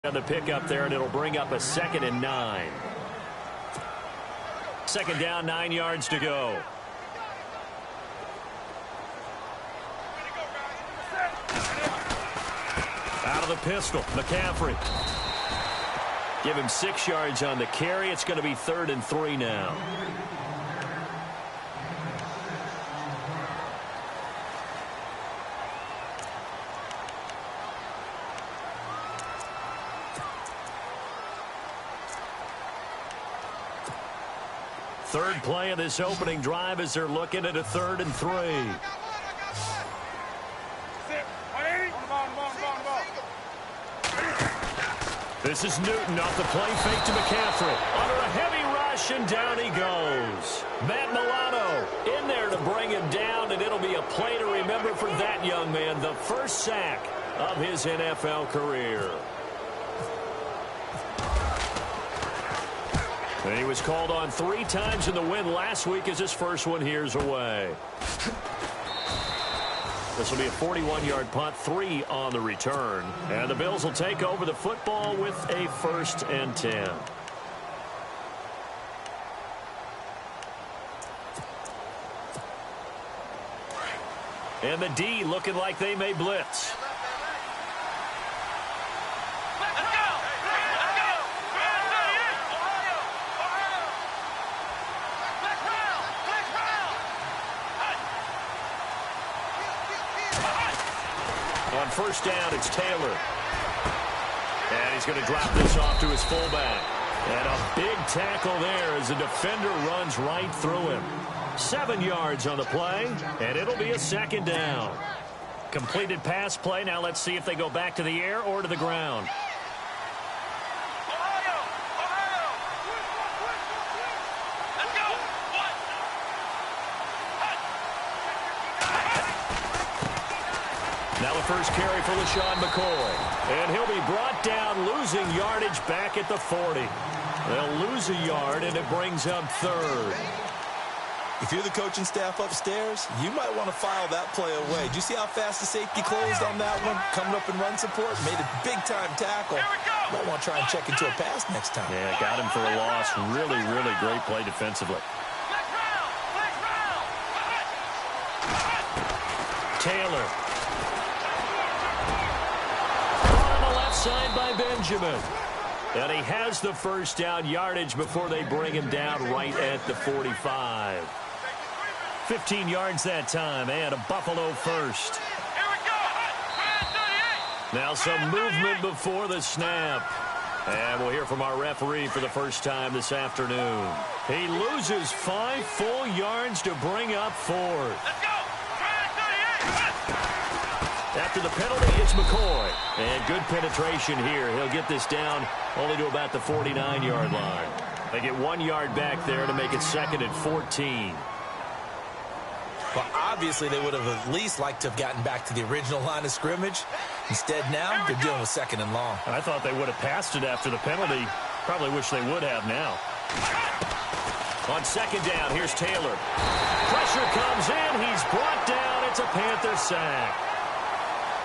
On the pickup there, and it'll bring up a 2nd and 9. 2nd down, 9 yards to go. Out of the pistol, McCaffrey. Give him 6 yards on the carry. It's going to be 3rd and 3 now. Third play of this opening drive as they're looking at a 3rd and 3. This is Newton off the play fake to McCaffrey. Under a heavy rush, and down he goes. Matt Milano in there to bring him down, and it'll be a play to remember for that young man. The first sack of his NFL career. And he was called on 3 times in the win last week as his first one here's away. This will be a 41-yard punt, 3 on the return. And the Bills will take over the football with a 1st and 10. And the D looking like they may blitz. On 1st down, it's Taylor. And he's going to drop this off to his fullback. And a big tackle there as the defender runs right through him. 7 yards on the play, and it'll be a 2nd down. Completed pass play. Now let's see if they go back to the air or to the ground. Now the first carry for LaShawn McCoy. And he'll be brought down, losing yardage back at the 40. They'll lose a yard, and it brings up 3rd. If you're the coaching staff upstairs, you might want to file that play away. Do you see how fast the safety closed on that one? Coming up in run support, made a big-time tackle. Might want to try and check into a pass next time. Yeah, got him for a loss. Really, really great play defensively. Taylor. Side by Benjamin. And he has the first down yardage before they bring him down right at the 45. 15 yards that time, and a Buffalo first. Now some movement before the snap. And we'll hear from our referee for the first time this afternoon. He loses 5 full yards to bring up 4th. After the penalty, it's McCoy. And good penetration here. He'll get this down only to about the 49-yard line. They get 1 yard back there to make it 2nd and 14. Well, obviously, they would have at least liked to have gotten back to the original line of scrimmage. Instead, now, they're dealing with 2nd and long. I thought they would have passed it after the penalty. Probably wish they would have now. On 2nd down, here's Taylor. Pressure comes in. He's brought down. It's a Panther sack.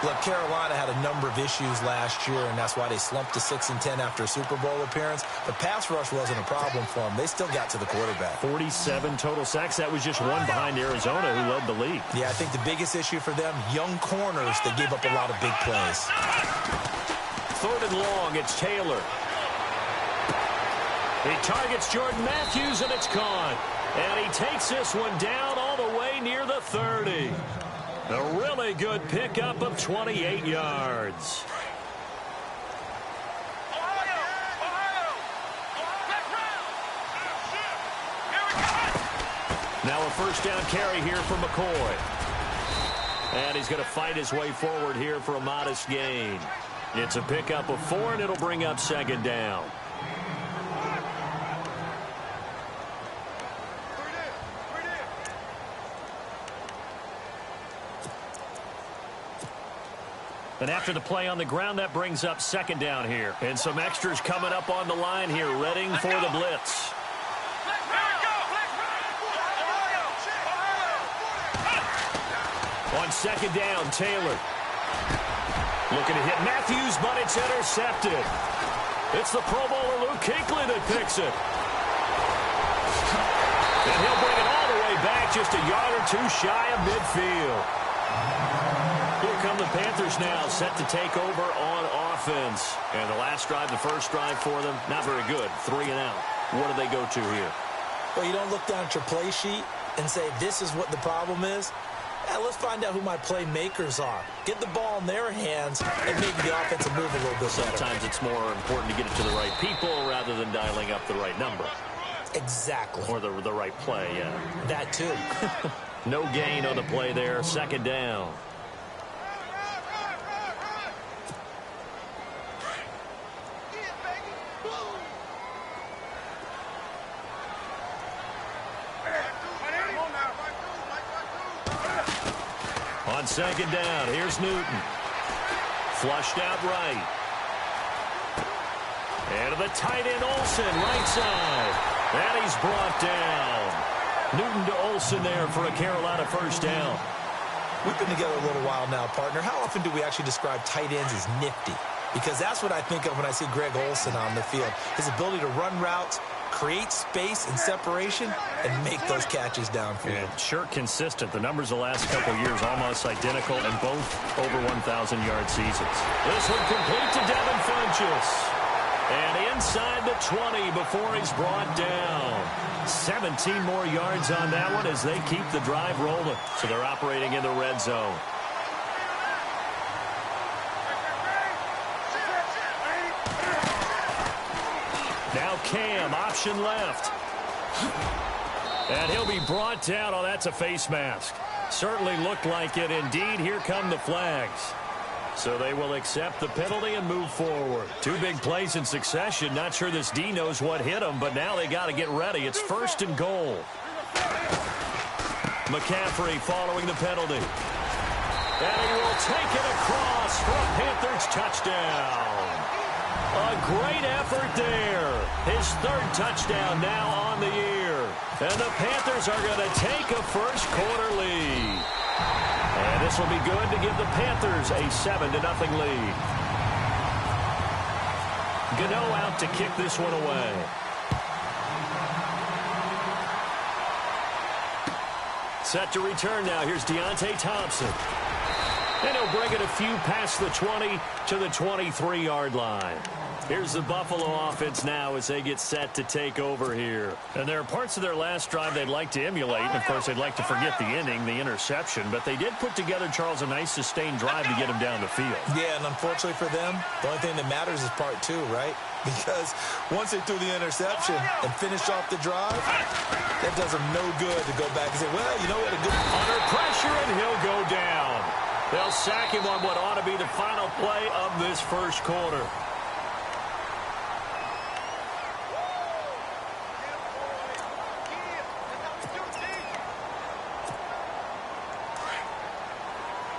Look, Carolina had a number of issues last year, and that's why they slumped to 6-10 after a Super Bowl appearance. The pass rush wasn't a problem for them. They still got to the quarterback. 47 total sacks. That was just one behind Arizona, who led the league. Yeah, I think the biggest issue for them, young corners that gave up a lot of big plays. 3rd and long, it's Taylor. He targets Jordan Matthews, and it's caught. And he takes this one down all the way near the 30. A really good pickup of 28 yards. Now a 1st down carry here for McCoy. And he's going to fight his way forward here for a modest gain. It's a pickup of 4, and it'll bring up 2nd down. And after the play on the ground, that brings up 2nd down here. And some extras coming up on the line here, readying for the blitz. On 2nd down, Taylor. Looking to hit Matthews, but it's intercepted. It's the Pro Bowler Luke Kuechly that picks it. And he'll bring it all the way back, just a yard or two shy of midfield. Here come the Panthers now, set to take over on offense. And the last drive, the first drive for them, not very good. 3 and out. What do they go to here? Well, you don't look down at your play sheet and say, this is what the problem is. Let's find out who my playmakers are. Get the ball in their hands and make the offensive move a little bit better. Sometimes it's more important to get it to the right people rather than dialing up the right number. Exactly. Or the right play, yeah. That too. No gain on the play there. Second down. On second down, here's Newton. Flushed out right. And to the tight end, Olsen, right side. And he's brought down. Newton to Olsen there for a Carolina first down. We've been together a little while now, partner. How often do we actually describe tight ends as nifty? Because that's what I think of when I see Greg Olsen on the field. His ability to run routes, create space and separation, and make those catches downfield. And sure consistent. The numbers the last couple of years almost identical, and both over 1,000-yard seasons. This one complete to Devin Funchess. And inside the 20 before he's brought down. 17 more yards on that one as they keep the drive rolling. So they're operating in the red zone. Now Cam, option left. And he'll be brought down. Oh, that's a face mask. Certainly looked like it. Indeed, here come the flags. So they will accept the penalty and move forward. 2 big plays in succession. Not sure this D knows what hit him, but now they got to get ready. It's 1st and goal. McCaffrey following the penalty. And he will take it across for a Panthers touchdown. A great effort there. His 3rd touchdown now on the year. And the Panthers are going to take a first-quarter lead. And this will be good to give the Panthers a 7-0 lead. Gano out to kick this one away. Set to return now. Here's Deontay Thompson. And he'll bring it a few past the 20 to the 23-yard line. Here's the Buffalo offense now as they get set to take over here. And there are parts of their last drive they'd like to emulate. And, of course, they'd like to forget the inning, the interception. But they did put together, Charles, a nice sustained drive to get him down the field. Yeah, and unfortunately for them, the only thing that matters is part 2, right? Because once they threw the interception and finished off the drive, that does them no good to go back and say, well, you know, we had a good... Under pressure, and he'll go down. They'll sack him on what ought to be the final play of this first quarter.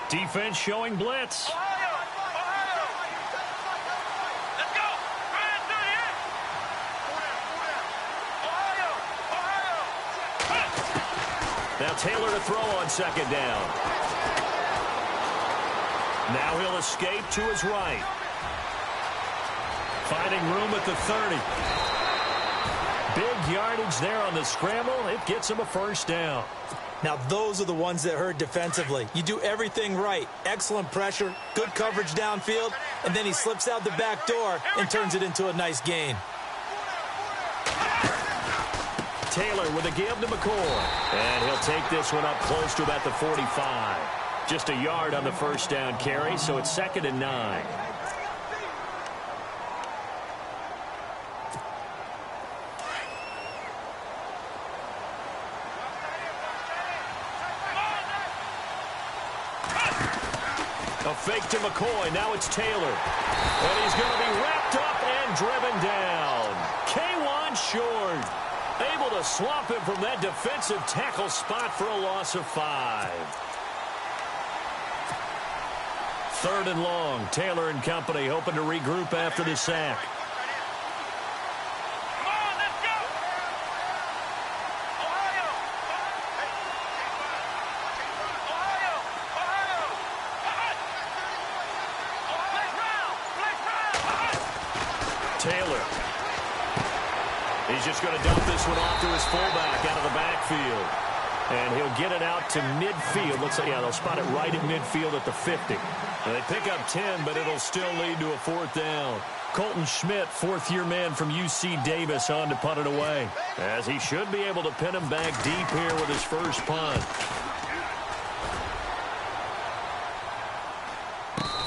Defense showing blitz. Now Taylor to throw on second down. Now he'll escape to his right. Finding room at the 30. Big yardage there on the scramble. It gets him a first down. Now, those are the ones that hurt defensively. You do everything right. Excellent pressure, good coverage downfield, and then he slips out the back door and turns it into a nice gain. Taylor with a give to McCoy. And he'll take this one up close to about the 45. Just a yard on the first down carry, so it's 2nd and 9. A fake to McCoy. Now it's Taylor. And he's going to be wrapped up and driven down. K1 short. Able to swamp him from that defensive tackle spot for a loss of 5. 3rd and long. Taylor and company hoping to regroup after the sack. Taylor. He's just going to dump this one off to his fullback out of the backfield. And he'll get it out to midfield. Looks like, yeah, they'll spot it right at midfield at the 50. And they pick up 10, but it'll still lead to a 4th down. Colton Schmidt, 4th-year man from UC Davis, on to punt it away, as he should be able to pin him back deep here with his first punt.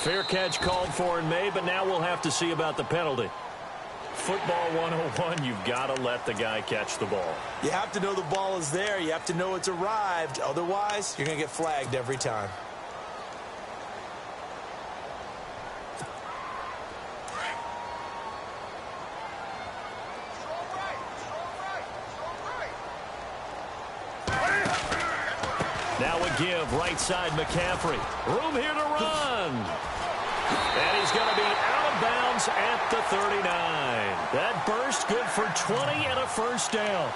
Fair catch called for and made, but now we'll have to see about the penalty. Football 101, you've got to let the guy catch the ball. You have to know the ball is there. You have to know it's arrived. Otherwise, you're going to get flagged every time. Now a give, right side McCaffrey. Room here to run. And he's going to be out of bounds at the 39. That burst good for 20 and a first down.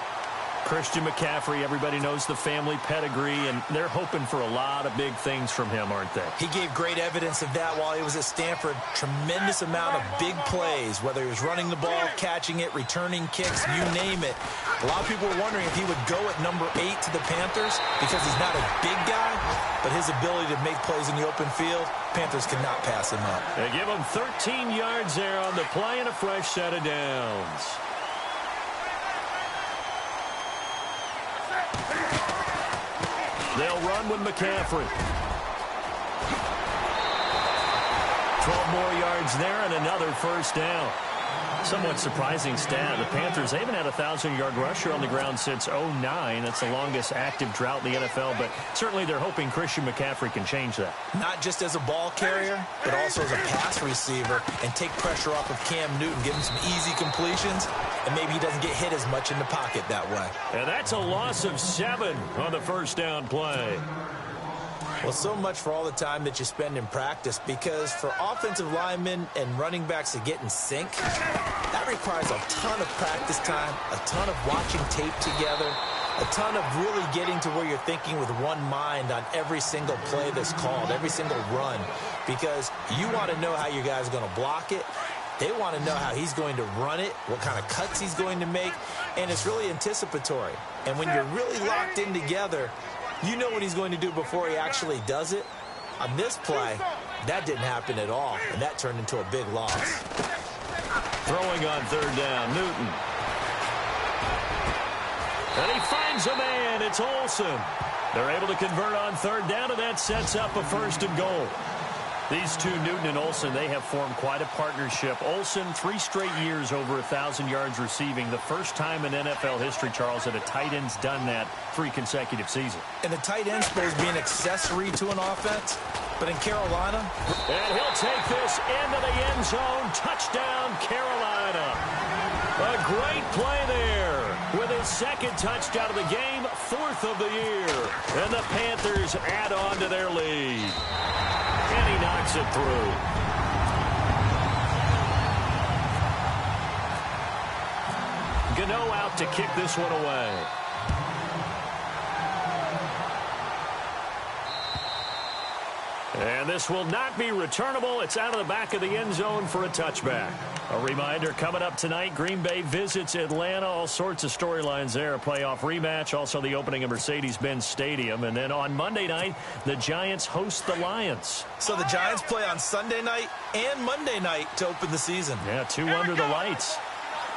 Christian McCaffrey, everybody knows the family pedigree, and they're hoping for a lot of big things from him, aren't they? He gave great evidence of that while he was at Stanford. Tremendous amount of big plays, whether he was running the ball, catching it, returning kicks, you name it. A lot of people were wondering if he would go at number 8 to the Panthers because he's not a big guy, but his ability to make plays in the open field, Panthers could not pass him up. They give him 13 yards there on the play and a fresh set of downs. They'll run with McCaffrey. 12 more yards there and another first down. Somewhat surprising stat. The Panthers, they haven't had a 1,000-yard rusher on the ground since 2009. That's the longest active drought in the NFL, but certainly they're hoping Christian McCaffrey can change that. Not just as a ball carrier, but also as a pass receiver and take pressure off of Cam Newton, give him some easy completions, and maybe he doesn't get hit as much in the pocket that way. And that's a loss of 7 on the first down play. Well, so much for all the time that you spend in practice, because for offensive linemen and running backs to get in sync, that requires a ton of practice time, a ton of watching tape together, a ton of really getting to where you're thinking with one mind on every single play that's called, every single run, because you want to know how your guy's going to block it. They want to know how he's going to run it, what kind of cuts he's going to make, and it's really anticipatory. And when you're really locked in together, you know what he's going to do before he actually does it. On this play, that didn't happen at all, and that turned into a big loss. Throwing on third down, Newton. And he finds a man. It's Olsen. They're able to convert on third down, and that sets up a 1st and goal. These two, Newton and Olsen, they have formed quite a partnership. Olsen, 3 straight years over 1,000 yards receiving. The first time in NFL history, Charles, that a tight end's done that 3 consecutive seasons. And the tight end's supposed to be an accessory to an offense, but in Carolina. And he'll take this into the end zone. Touchdown, Carolina. A great play there with his 2nd touchdown of the game, 4th of the year. And the Panthers add on to their lead. And he knocks it through. Gano out to kick this one away. And this will not be returnable. It's out of the back of the end zone for a touchback. A reminder, coming up tonight, Green Bay visits Atlanta. All sorts of storylines there. A playoff rematch, also the opening of Mercedes-Benz Stadium. And then on Monday night, the Giants host the Lions. So the Giants play on Sunday night and Monday night to open the season. Yeah, 2 under the lights.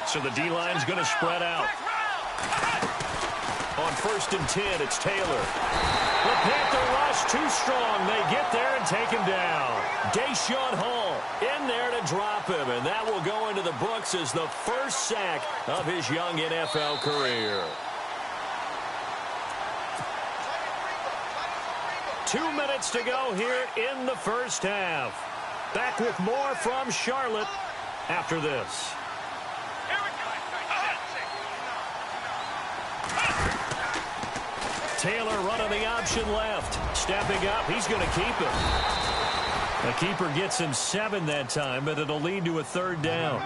So the D-line's going to spread out. On 1st and 10, it's Taylor. The Panther rush too strong. They get there and take him down. Deshaun Hall in there to drop him, and that will go into the books as the first sack of his young NFL career. 2 minutes to go here in the first half. Back with more from Charlotte after this. Taylor running the option left. Stepping up, he's going to keep it. The keeper gets him 7 that time, but it'll lead to a 3rd down.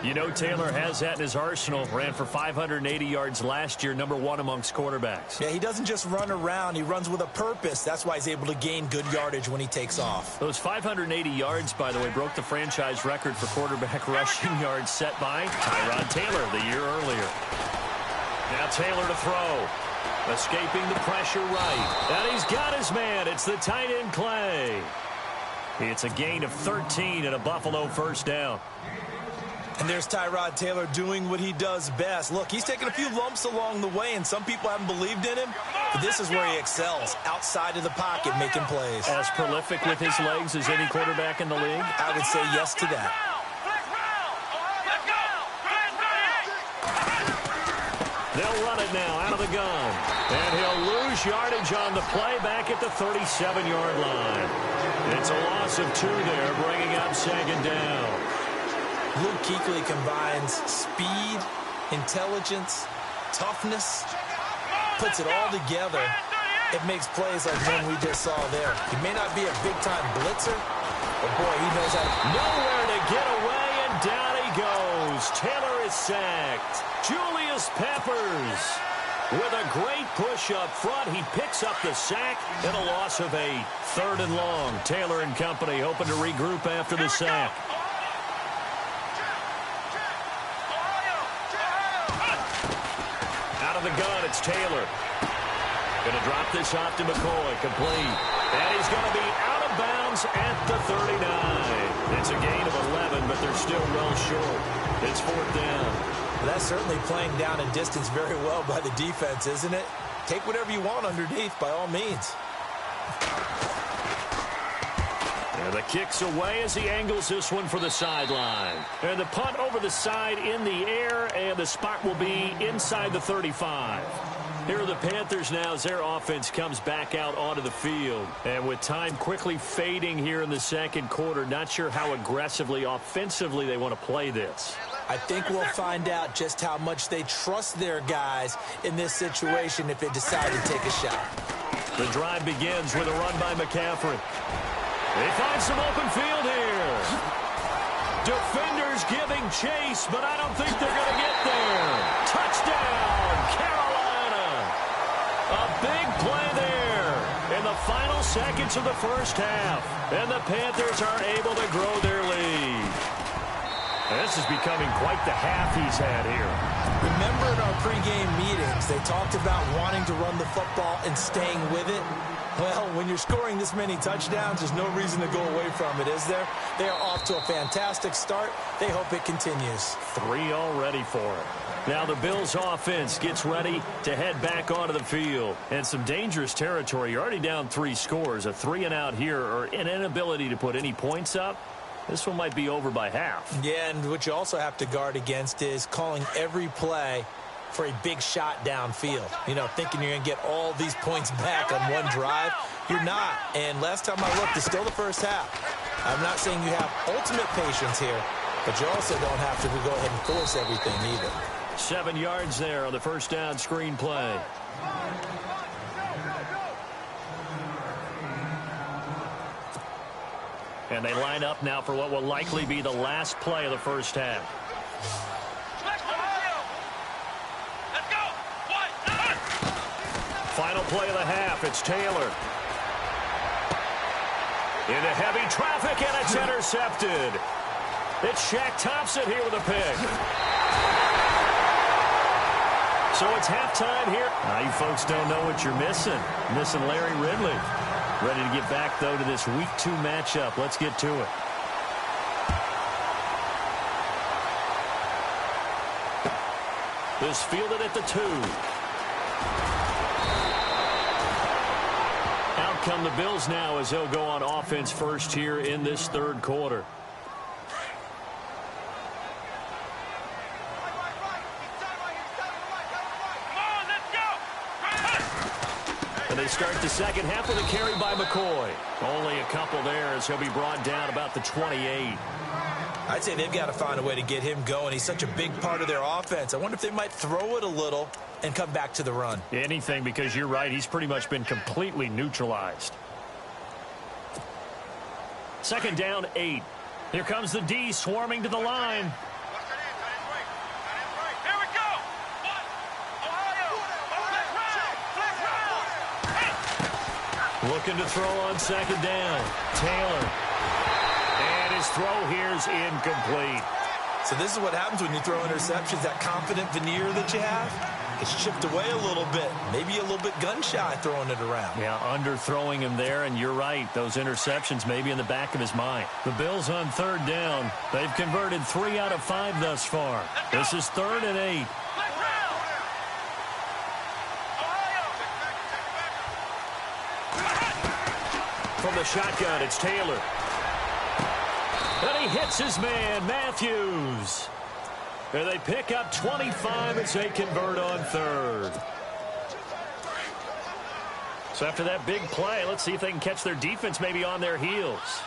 You know, Taylor has that in his arsenal. Ran for 580 yards last year, #1 amongst quarterbacks. Yeah, he doesn't just run around. He runs with a purpose. That's why he's able to gain good yardage when he takes off. Those 580 yards, by the way, broke the franchise record for quarterback rushing yards set by Tyrod Taylor the year earlier. Now Taylor to throw. Escaping the pressure right. And he's got his man. It's the tight end Clay. It's a gain of 13 and a Buffalo first down. And there's Tyrod Taylor doing what he does best. Look, he's taken a few lumps along the way, and some people haven't believed in him. But this is where he excels, outside of the pocket, making plays. As prolific with his legs as any quarterback in the league? I would say yes to that. They'll run it now out of the gun. And he'll lose yardage on the play back at the 37-yard line. It's a loss of 2 there, bringing up second down. Luke Kuechly combines speed, intelligence, toughness, puts it all together. It makes plays like one we just saw there. He may not be a big-time blitzer, but boy, he knows how. Nowhere to get away, and down he goes. Taylor is sacked. Julius Peppers with a great push up front. He picks up the sack and a loss of 8. 3rd and long. Taylor and company hoping to regroup after the sack. Out of the gun, it's Taylor. Going to drop this off to McCoy. Complete. And he's going to be out of bounds at the 39. It's a gain of 11, but they're still well short. It's 4th down. Well, that's certainly playing down in distance very well by the defense, isn't it? Take whatever you want underneath, by all means. And the kick's away as he angles this one for the sideline. And the punt over the side in the air, and the spot will be inside the 35. Here are the Panthers now as their offense comes back out onto the field. And with time quickly fading here in the second quarter, not sure how aggressively, offensively they want to play this. I think we'll find out just how much they trust their guys in this situation if they decide to take a shot. The drive begins with a run by McCaffrey. They find some open field here. Defenders giving chase, but I don't think they're going to get there. Touchdown, Carolina. A big play there in the final seconds of the first half. And the Panthers are able to grow their lead. And this is becoming quite the half he's had here. Remember in our pregame meetings, they talked about wanting to run the football and staying with it. Well, when you're scoring this many touchdowns, there's no reason to go away from it, is there? They are off to a fantastic start. They hope it continues. 3 already for it. Now the Bills offense gets ready to head back onto the field. And some dangerous territory. You're already down 3 scores. A 3-and-out here, or an inability to put any points up. This one might be over by half. Yeah, and what you also have to guard against is calling every play for a big shot downfield. You know, thinking you're going to get all these points back on one drive. You're not. And last time I looked, it's still the first half. I'm not saying you have ultimate patience here, but you also don't have to go ahead and force everything either. 7 yards there on the first down screen play. And they line up now for what will likely be the last play of the first half. Final play of the half. It's Taylor. Into heavy traffic, and it's intercepted. It's Shaq Thompson here with a pick. So it's halftime here. Now you folks don't know what you're missing. Missing Larry Ridley. Ready to get back, though, to this Week 2 matchup. Let's get to it. This fielded at the 2. Out come the Bills now as they'll go on offense first here in this third quarter. And they start the second half with a carry by McCoy. Only a couple there as he'll be brought down about the 28. I'd say they've got to find a way to get him going. He's such a big part of their offense. I wonder if they might throw it a little and come back to the run. Anything, because you're right. He's pretty much been completely neutralized. Second down, 8. Here comes the D swarming to the line. Looking to throw on second down. Taylor. And his throw here's incomplete. So this is what happens when you throw interceptions. That confident veneer that you have, it's chipped away a little bit. Maybe a little bit gun-shy throwing it around. Yeah, underthrowing him there, and you're right. Those interceptions may be in the back of his mind. The Bills on third down. They've converted 3 out of 5 thus far. This is 3rd and 8. From the shotgun, it's Taylor. And he hits his man, Matthews. And they pick up 25 as they convert on 3rd. So after that big play, let's see if they can catch their defense maybe on their heels.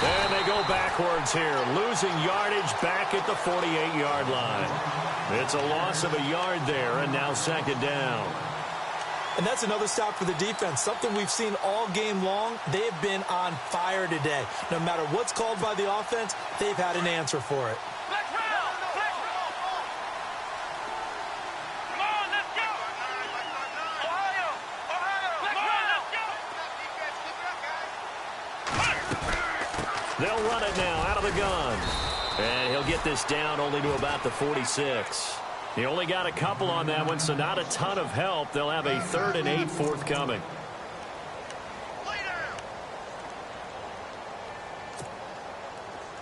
And they go backwards here, losing yardage back at the 48-yard line. It's a loss of a yard there, and now 2nd down. And that's another stop for the defense, something we've seen all game long. They have been on fire today. No matter what's called by the offense, they've had an answer for it. They'll run it now out of the gun. And he'll get this down only to about the 46. He only got a couple on that one, so not a ton of help. They'll have a 3rd and 8 forthcoming.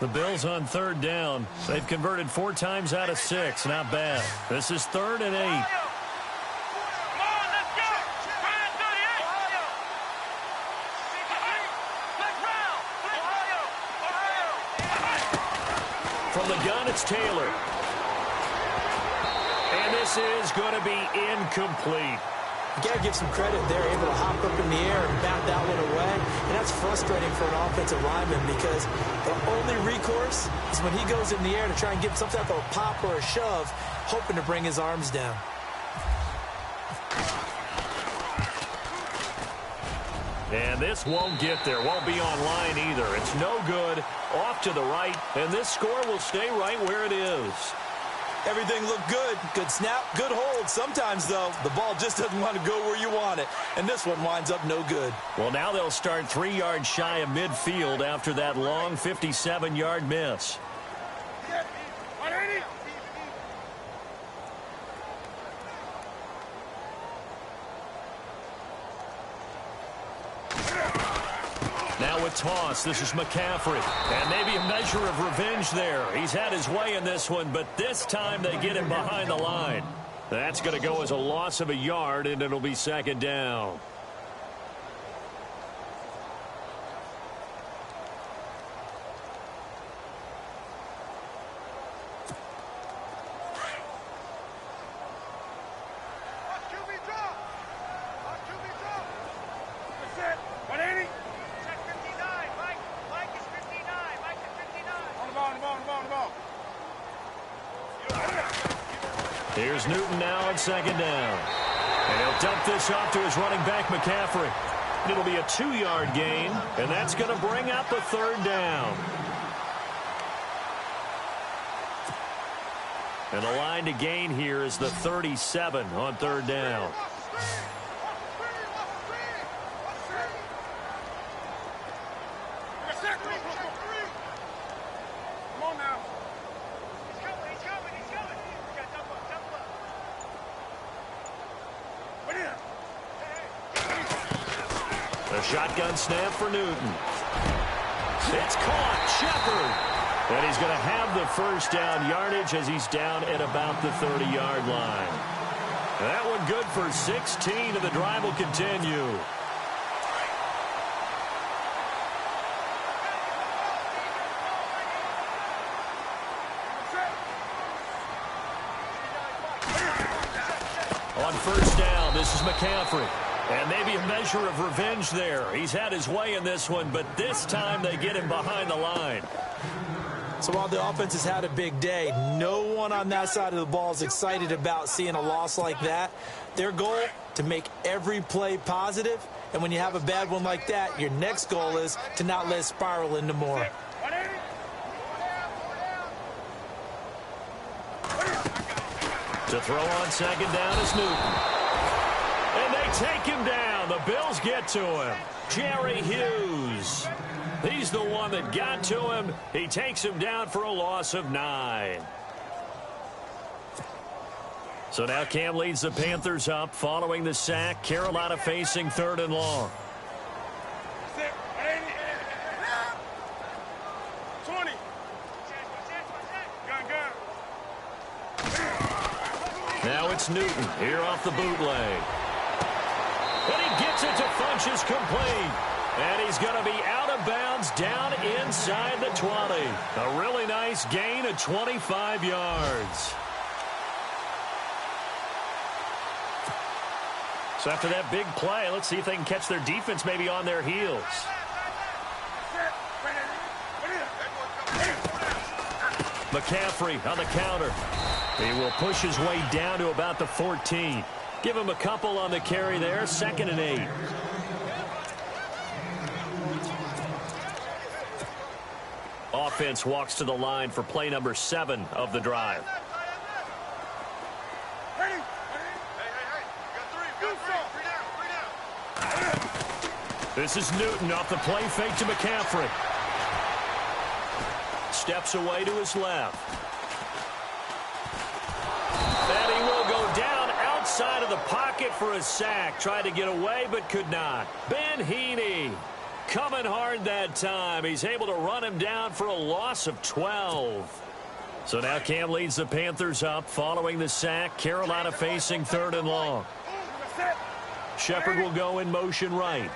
The Bills on 3rd down. They've converted 4 times out of 6. Not bad. This is 3rd and 8. From the gun, it's Taylor. And this is going to be incomplete. You got to give some credit. They're able to hop up in the air and bat that one away. And that's frustrating for an offensive lineman because the only recourse is when he goes in the air to try and get some type of a pop or a shove, hoping to bring his arms down. And this won't get there. Won't be online either. It's no good. Off to the right. And this score will stay right where it is. Everything looked good. Good snap, good hold. Sometimes, though, the ball just doesn't want to go where you want it. And this one winds up no good. Well, now they'll start 3 yards shy of midfield after that long 57-yard miss. Now with toss, this is McCaffrey. And maybe a measure of revenge there. He's had his way in this one, but this time they get him behind the line. That's going to go as a loss of a yard, and it'll be 2nd down. Here's Newton now on 2nd down. And he'll dump this off to his running back, McCaffrey. It'll be a 2-yard gain, and that's going to bring up a 3rd down. And the line to gain here is the 37 on 3rd down. The shotgun snap for Newton. It's caught. Shepard. And he's going to have the 1st down yardage as he's down at about the 30-yard line. That one good for 16, and the drive will continue. On 1st down, this is McCaffrey. And maybe a measure of revenge there. He's had his way in this one, but this time they get him behind the line. So while the offense has had a big day, no one on that side of the ball is excited about seeing a loss like that. Their goal, to make every play positive. And when you have a bad one like that, your next goal is to not let it spiral into more. To To throw on second down is Newton. And they take him down. The Bills get to him. Jerry Hughes. He's the one that got to him. He takes him down for a loss of 9. So now Cam leads the Panthers up following the sack. Carolina facing 3rd and long. Now it's Newton here off the bootleg. And he gets it to Funchess complete. And he's going to be out of bounds down inside the 20. A really nice gain of 25 yards. So after that big play, let's see if they can catch their defense maybe on their heels. McCaffrey on the counter. He will push his way down to about the 14. Give him a couple on the carry there. 2nd and 8. Offense walks to the line for play number 7 of the drive. This is Newton off the play fake to McCaffrey. Steps away to his left. And he will go down outside of the pocket for a sack. Tried to get away but could not. Ben Heaney coming hard that time. He's able to run him down for a loss of 12. So now Cam leads the Panthers up following the sack. Carolina facing 3rd and long. Shepard will go in motion right.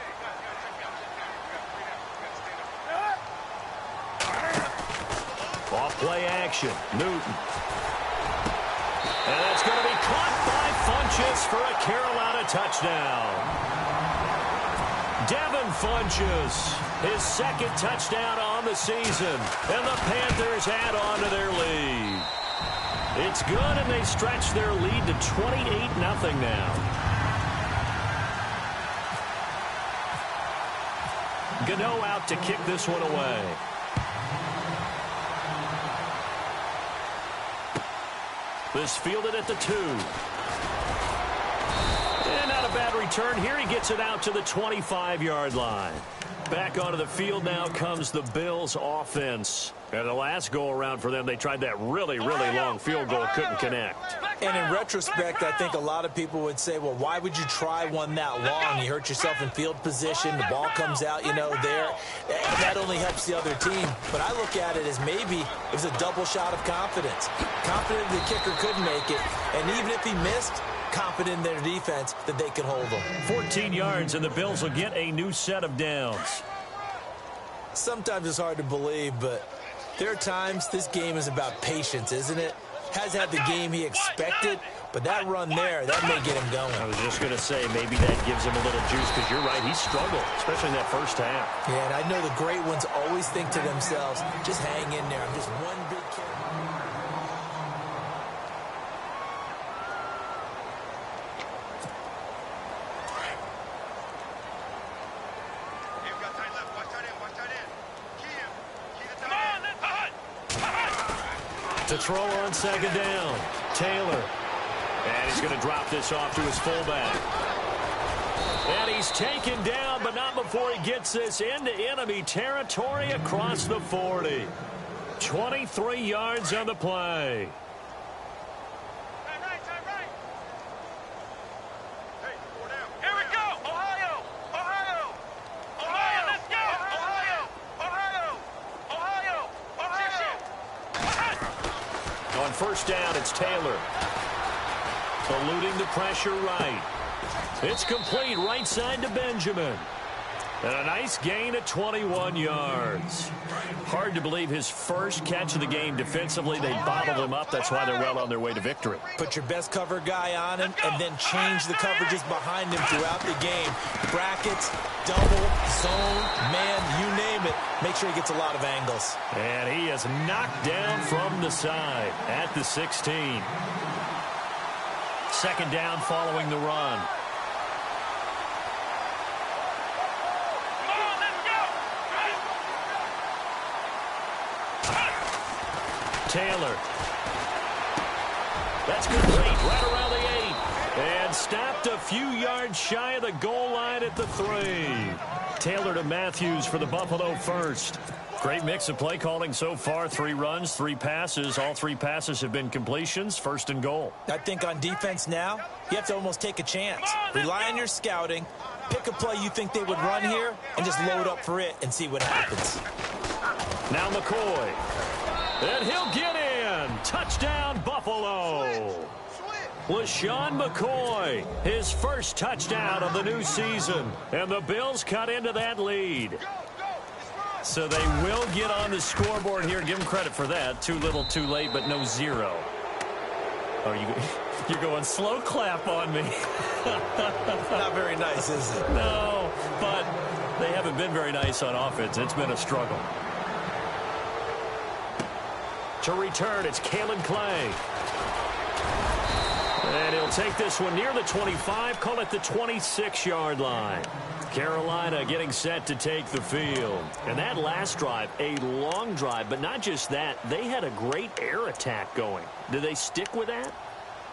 Off play action. Newton. And that's going to be caught by Funchess for a Carolina touchdown. Devin Funchess, his 2nd touchdown on the season. And the Panthers add on to their lead. It's good, and they stretch their lead to 28-0 now. Gano out to kick this one away. This fielded at the 2. And not a bad return here. He gets it out to the 25-yard line. Back onto the field now comes the Bills offense. And the last go-around for them, they tried that really long field goal, couldn't connect. And in retrospect, I think a lot of people would say, well, why would you try one that long? You hurt yourself in field position. The ball comes out, there. That only helps the other team. But I look at it as maybe it was a double shot of confidence. Confident the kicker could make it. And even if he missed, confident in their defense that they could hold them. 14 yards, and the Bills will get a new set of downs. Sometimes it's hard to believe, but there are times this game is about patience, isn't it? Has had the game he expected, but that run there, that may get him going. I was just going to say, maybe that gives him a little juice, because you're right, he struggled, especially in that first half. Yeah, and I know the great ones always think to themselves, just hang in there. I'm just one big carry. To throw on 2nd down, Taylor. And he's going to drop this off to his fullback. And he's taken down, but not before he gets this into enemy territory across the 40. 23 yards on the play. On 1st down, it's Taylor. Eluding the pressure right. It's complete right side to Benjamin. And a nice gain of 21 yards. Hard to believe his first catch of the game defensively. They bottled him up. That's why they're well on their way to victory. Put your best cover guy on him and then change the coverages behind him throughout the game. Brackets, double, zone, man, you name it. Make sure he gets a lot of angles. And he is knocked down from the side at the 16. 2nd down following the run. Taylor. That's complete, right around the 8. And stopped a few yards shy of the goal line at the 3. Taylor to Matthews for the Buffalo first. Great mix of play calling so far. 3 runs, 3 passes. All 3 passes have been completions. First and goal. I think on defense now, you have to almost take a chance. Rely on your scouting. Pick a play you think they would run here and just load up for it and see what happens. Now McCoy. And he'll get in. Touchdown, Buffalo. LaShawn McCoy, his first touchdown of the new season. And the Bills cut into that lead. So they will get on the scoreboard here. Give them credit for that. Too little, too late, but no 0. Oh, you're going slow clap on me. Not very nice, is it? No, but they haven't been very nice on offense. It's been a struggle. To return, it's Kalen Clay. And he'll take this one near the 25, call it the 26-yard line. Carolina getting set to take the field. And that last drive, a long drive, but not just that. They had a great air attack going. Do they stick with that?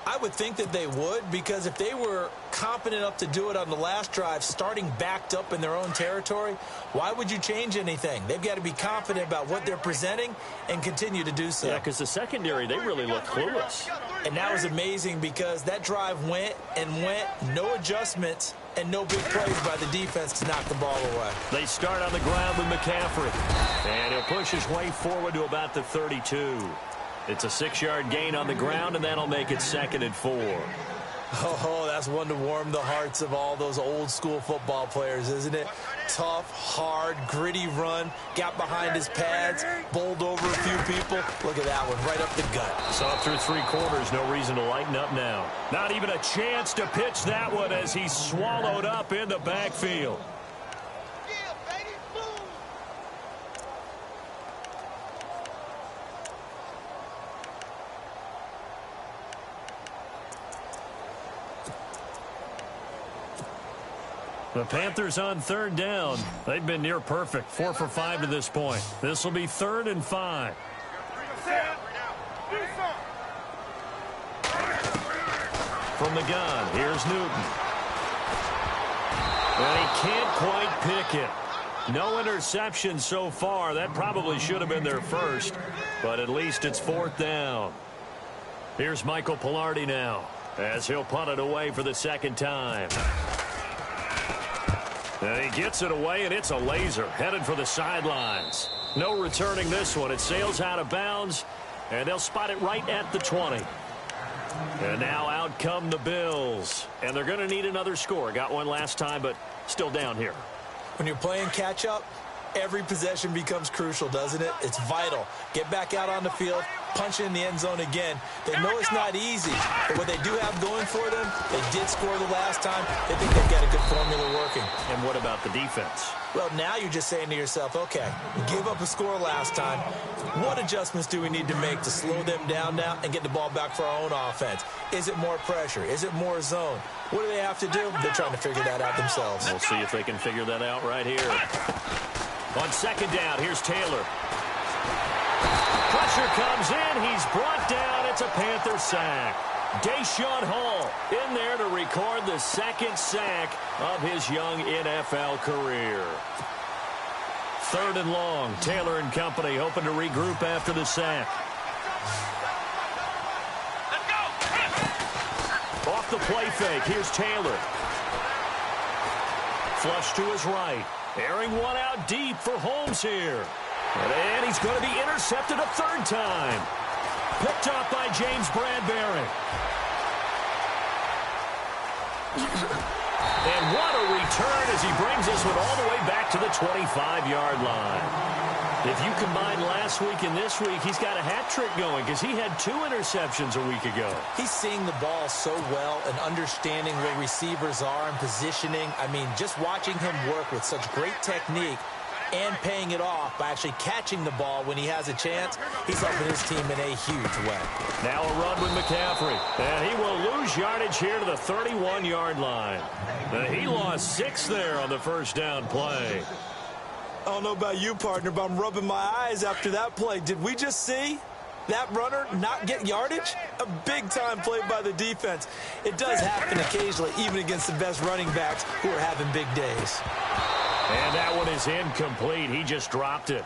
I would think that they would, because if they were competent enough to do it on the last drive, starting backed up in their own territory, why would you change anything? They've got to be confident about what they're presenting and continue to do so. Yeah, because the secondary, they really look clueless. And that was amazing because that drive went and went, no adjustments, and no big plays by the defense to knock the ball away. They start on the ground with McCaffrey. And he'll push his way forward to about the 32. It's a 6-yard gain on the ground, and that'll make it 2nd and 4. Oh, that's one to warm the hearts of all those old-school football players, isn't it? Tough, hard, gritty run, got behind his pads, bowled over a few people. Look at that one, right up the gut. Saw through 3 quarters, no reason to lighten up now. Not even a chance to pitch that one as he's swallowed up in the backfield. The Panthers on 3rd down. They've been near perfect. 4 for 5 to this point. This will be 3rd and 5. From the gun, here's Newton. And he can't quite pick it. No interception so far. That probably should have been their first, but at least it's 4th down. Here's Michael Pilardi now as he'll punt it away for the 2nd time. And he gets it away, and it's a laser headed for the sidelines. No returning this one. It sails out of bounds, and they'll spot it right at the 20. And now out come the Bills. And they're going to need another score. Got one last time, but still down here. When you're playing catch-up, every possession becomes crucial, doesn't it? It's vital. Get back out on the field, punch in the end zone again. They know it's not easy, but what they do have going for them, they did score the last time. They think they've got a good formula working. And what about the defense? Well, now you're just saying to yourself, okay, we gave up a score last time. What adjustments do we need to make to slow them down now and get the ball back for our own offense? Is it more pressure? Is it more zone? What do they have to do? They're trying to figure that out themselves. We'll see if they can figure that out right here. On 2nd down, here's Taylor. Pressure comes in. He's brought down. It's a Panther sack. Deshaun Hall in there to record the 2nd sack of his young NFL career. 3rd and long. Taylor and company hoping to regroup after the sack. Off the play fake. Here's Taylor. Flush to his right. Airing one out deep for Holmes here. And he's going to be intercepted a 3rd time. Picked up by James Bradbury. And what a return as he brings this one all the way back to the 25-yard line. If you combine last week and this week, he's got a hat trick going because he had 2 interceptions a week ago. He's seeing the ball so well and understanding where receivers are and positioning. I mean, just watching him work with such great technique and paying it off by actually catching the ball when he has a chance, he's helping his team in a huge way. Now a run with McCaffrey. And he will lose yardage here to the 31-yard line. He lost 6 there on the 1st down play. I don't know about you, partner, but I'm rubbing my eyes after that play. Did we just see that runner not get yardage? A big-time play by the defense. It does happen occasionally, even against the best running backs who are having big days. And that one is incomplete. He just dropped it.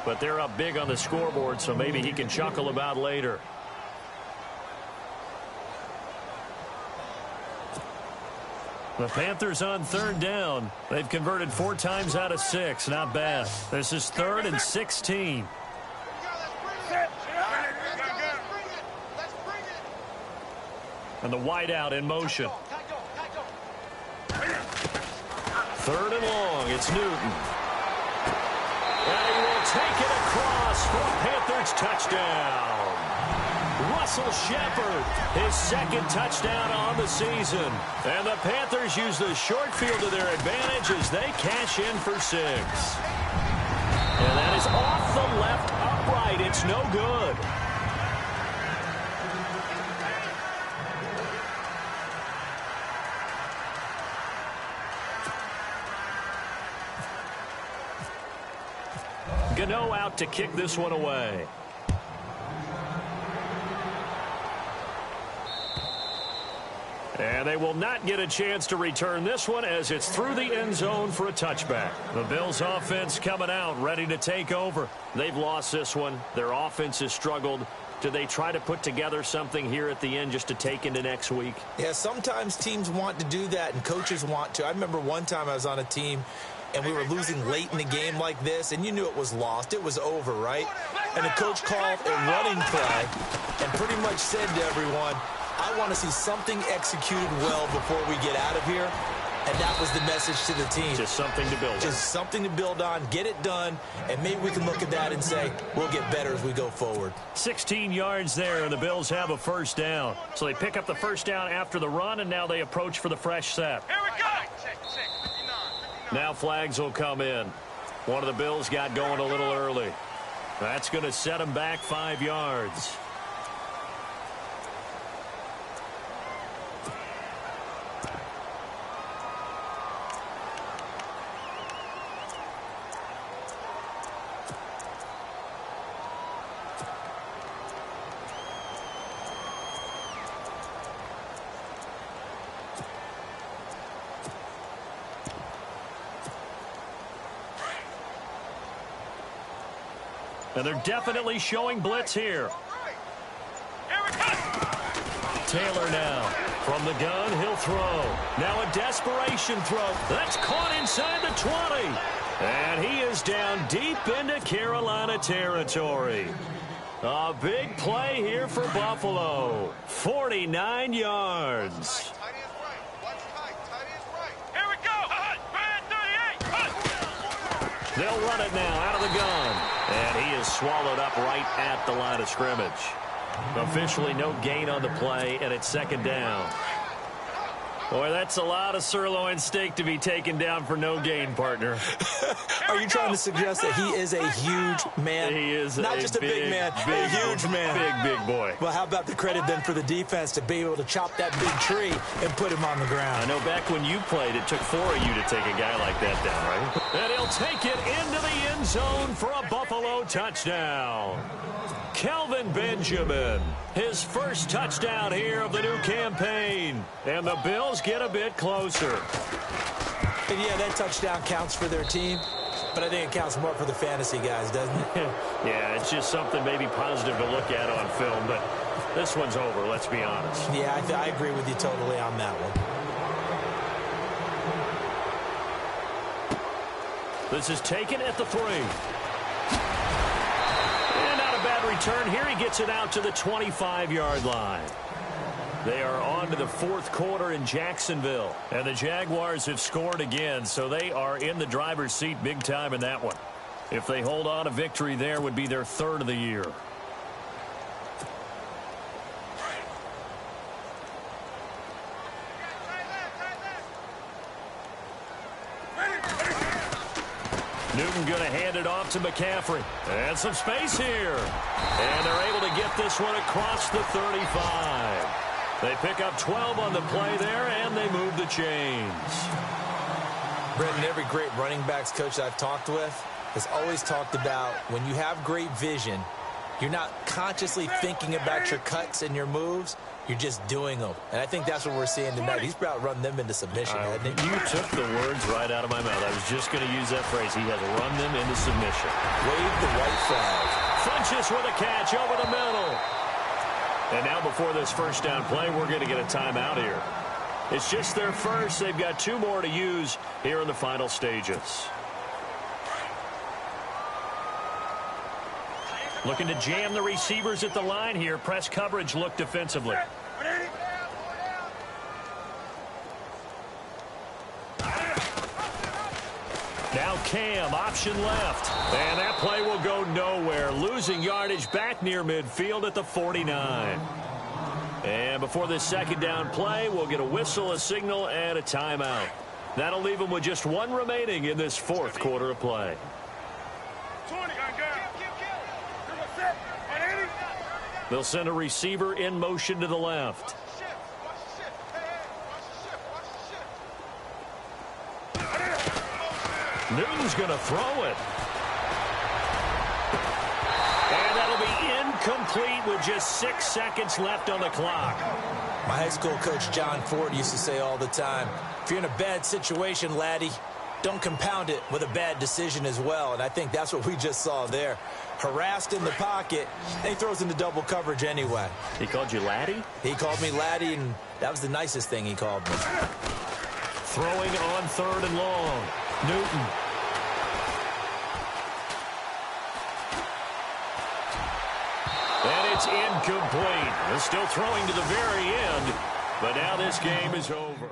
But they're up big on the scoreboard, so maybe he can chuckle about later. The Panthers on third down. They've converted 4 times out of 6. Not bad. This is 3rd and 16. And the wideout in motion. 3rd and long. It's Newton. And he will take it across for a Panthers touchdown. Russell Shepard, his 2nd touchdown on the season. And the Panthers use the short field to their advantage as they cash in for 6. And that is off the left upright. It's no good. Gano out to kick this one away. And they will not get a chance to return this one as it's through the end zone for a touchback. The Bills offense coming out, ready to take over. They've lost this one. Their offense has struggled. Do they try to put together something here at the end just to take into next week? Yeah, sometimes teams want to do that and coaches want to. I remember one time I was on a team and we were losing late in the game like this, and you knew it was lost. It was over, right? And the coach called a running play and pretty much said to everyone, I want to see something executed well before we get out of here. And that was the message to the team. Just something to build on. Just something to build on, get it done, and maybe we can look at that and say, we'll get better as we go forward. 16 yards there, and the Bills have a first down. So they pick up the first down after the run, and now they approach for the fresh set. Here we go! Now flags will come in. One of the Bills got going a little early. That's going to set them back 5 yards. And they're definitely showing blitz here. Taylor now. From the gun, he'll throw. Now a desperation throw. That's caught inside the 20. And he is down deep into Carolina territory. A big play here for Buffalo. 49 yards. Here we go! They'll run it now out of the gun. And he is swallowed up right at the line of scrimmage. Officially no gain on the play, and it's 2nd down. Boy, that's a lot of sirloin steak to be taken down for no gain, partner. Are you trying to suggest that he is a huge man? He is not just a big man, a huge man. Big boy. Well, how about the credit then for the defense to be able to chop that big tree and put him on the ground? I know back when you played, it took 4 of you to take a guy like that down, right? And he'll take it into the end zone for a Buffalo touchdown. Kelvin Benjamin, his first touchdown here of the new campaign. And the Bills get a bit closer. And yeah, that touchdown counts for their team, but I think it counts more for the fantasy guys, doesn't it? Yeah, it's just something maybe positive to look at on film, but this one's over, let's be honest. Yeah, I agree with you totally on that one. This is taken at the 3. And not a bad return here. He gets it out to the 25-yard line. They are on to the 4th quarter in Jacksonville. And the Jaguars have scored again, so they are in the driver's seat big time in that one. If they hold on, a victory there would be their 3rd of the year. Newton going to hand it off to McCaffrey. And some space here. And they're able to get this one across the 35. They pick up 12 on the play there, and they move the chains. Brendan, every great running backs coach I've talked with has always talked about when you have great vision, You're not consciously thinking about your cuts and your moves. You're just doing them. And I think that's what we're seeing tonight. He's about run them into submission, hasn't he? You took the words right out of my mouth. I was just going to use that phrase. He has run them into submission. Wave the white flag. Funches with a catch over the middle. And now before this first down play, we're going to get a timeout here. It's just their first. They've got 2 more to use here in the final stages. Looking to jam the receivers at the line here. Press coverage look defensively. Now Cam, option left. And that play will go nowhere. Losing yardage back near midfield at the 49. And before this second down play, we'll get a whistle, a signal, and a timeout. That'll leave them with just 1 remaining in this 4th quarter of play. They'll send a receiver in motion to the left. Newton's going to throw it. And that'll be incomplete with just 6 seconds left on the clock. My high school coach, John Ford, used to say all the time, if you're in a bad situation, laddie, don't compound it with a bad decision as well. And I think that's what we just saw there. Harassed in the pocket, and he throws into double coverage anyway. He called you laddie? He called me laddie, and that was the nicest thing he called me. Throwing on 3rd and long. Newton. And it's incomplete. They're still throwing to the very end, but now this game is over.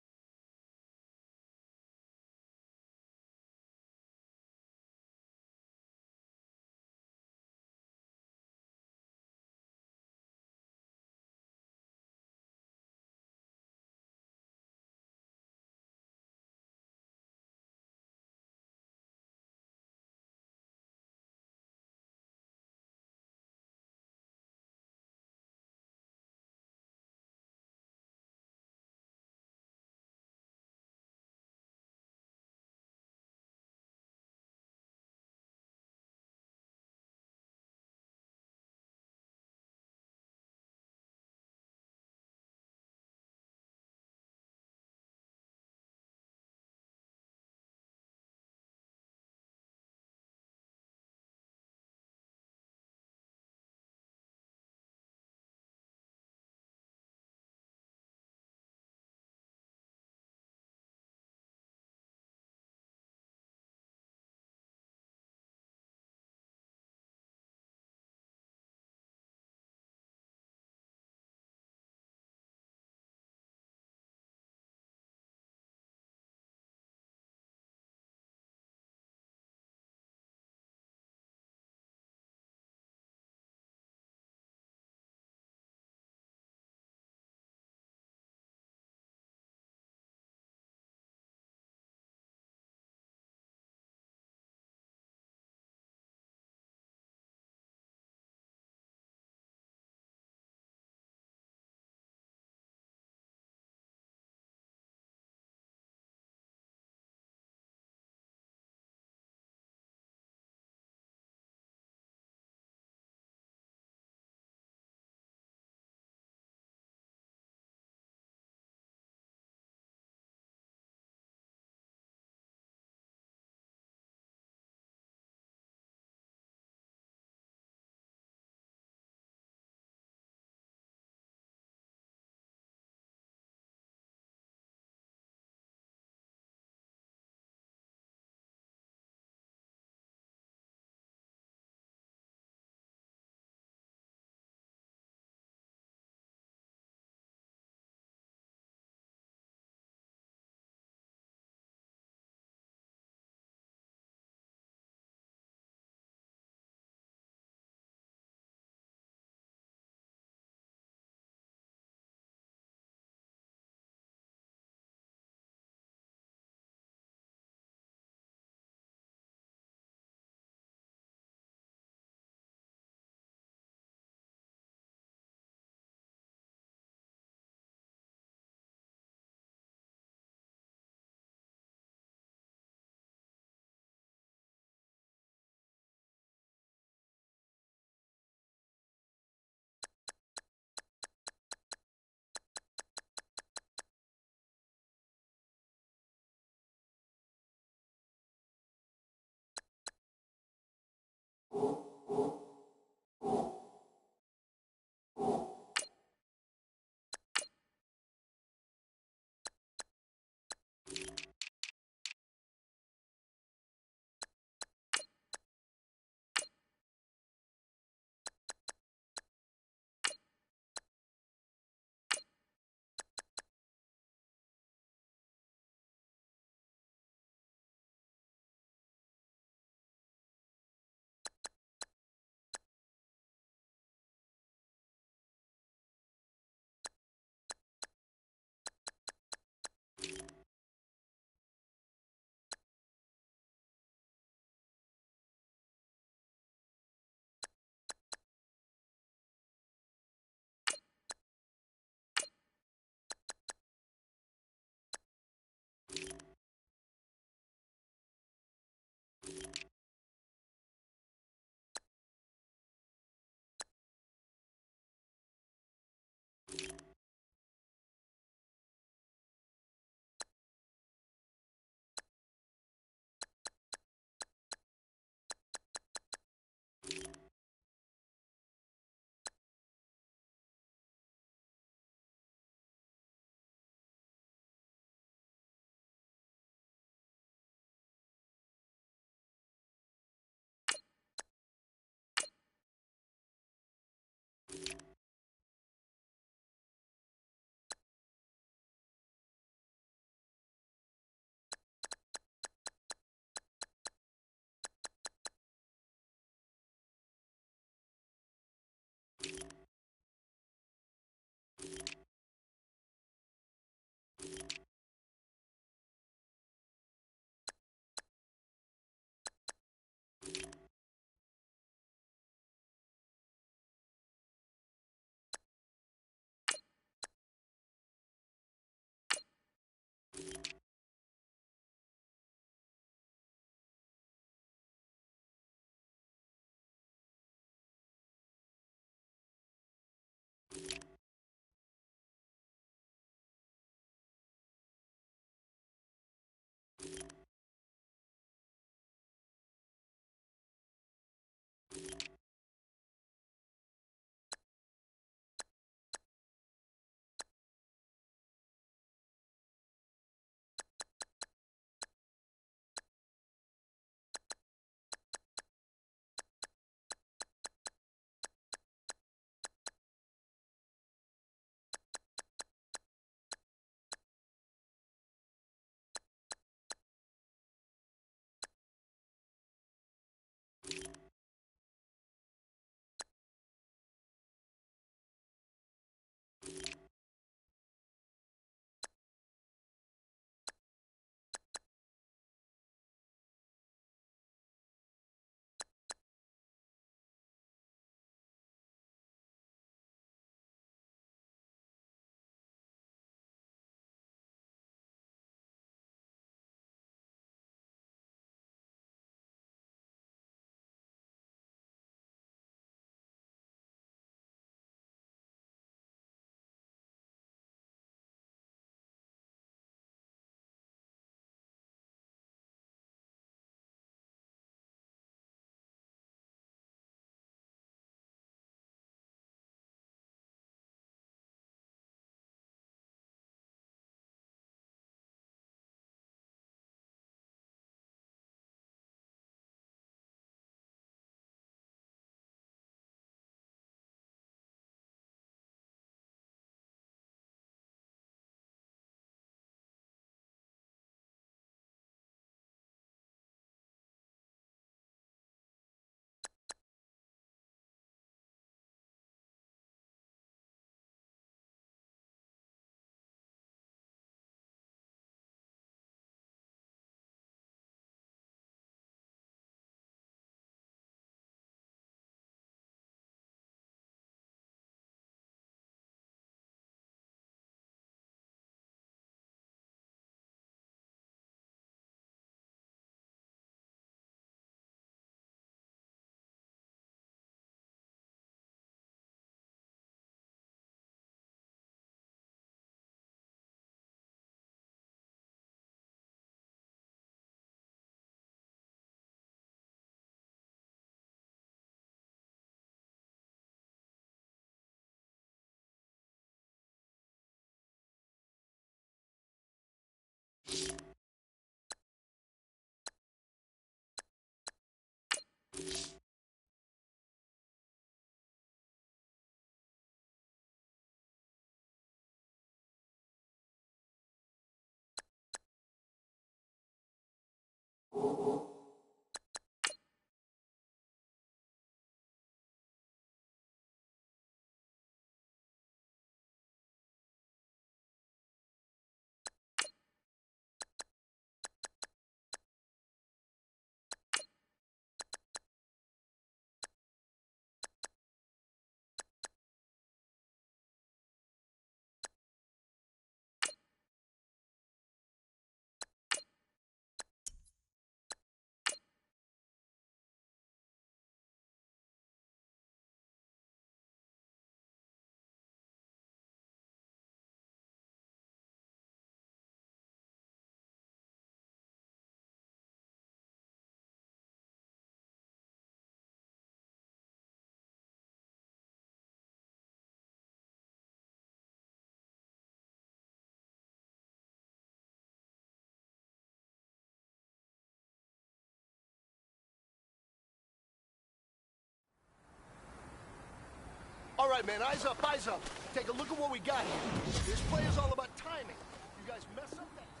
All right, man, eyes up, eyes up. Take a look at what we got here. This play is all about timing. You guys mess up that